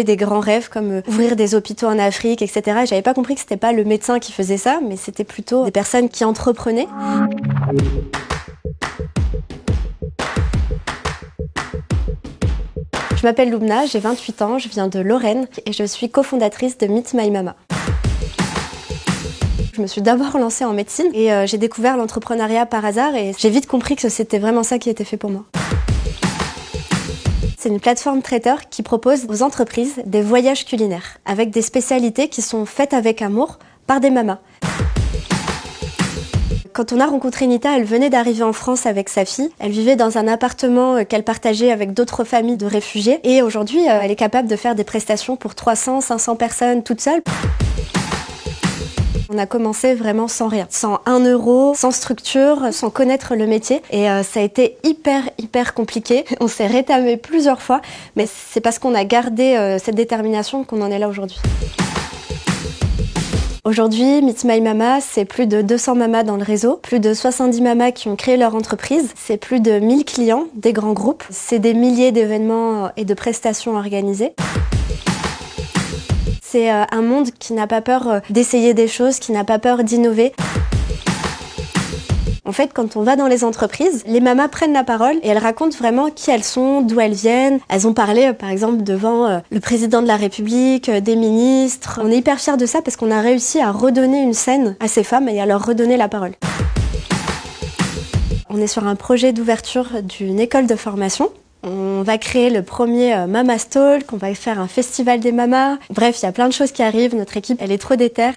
J'ai des grands rêves comme ouvrir des hôpitaux en Afrique, etc. J'avais pas compris que c'était pas le médecin qui faisait ça, mais c'était plutôt des personnes qui entreprenaient. Je m'appelle Loubna, j'ai 28 ans, je viens de Lorraine et je suis cofondatrice de Meet My Mama. Je me suis d'abord lancée en médecine et j'ai découvert l'entrepreneuriat par hasard et j'ai vite compris que c'était vraiment ça qui était fait pour moi. C'est une plateforme traiteur qui propose aux entreprises des voyages culinaires avec des spécialités qui sont faites avec amour par des mamas. Quand on a rencontré Nita, elle venait d'arriver en France avec sa fille. Elle vivait dans un appartement qu'elle partageait avec d'autres familles de réfugiés. Et aujourd'hui, elle est capable de faire des prestations pour 300, 500 personnes toute seule. On a commencé vraiment sans rien, sans 1 euro, sans structure, sans connaître le métier. Et ça a été hyper compliqué. On s'est rétamé plusieurs fois, mais c'est parce qu'on a gardé cette détermination qu'on en est là aujourd'hui. Aujourd'hui, Meet My Mama, c'est plus de 200 mamas dans le réseau, plus de 70 mamas qui ont créé leur entreprise, c'est plus de 1000 clients, des grands groupes, c'est des milliers d'événements et de prestations organisées. C'est un monde qui n'a pas peur d'essayer des choses, qui n'a pas peur d'innover. En fait, quand on va dans les entreprises, les mamas prennent la parole et elles racontent vraiment qui elles sont, d'où elles viennent. Elles ont parlé, par exemple, devant le président de la République, des ministres. On est hyper fiers de ça parce qu'on a réussi à redonner une scène à ces femmes et à leur redonner la parole. On est sur un projet d'ouverture d'une école de formation. On va créer le premier Mama Talk, on va faire un festival des mamas. Bref, il y a plein de choses qui arrivent. Notre équipe, elle est trop déterre.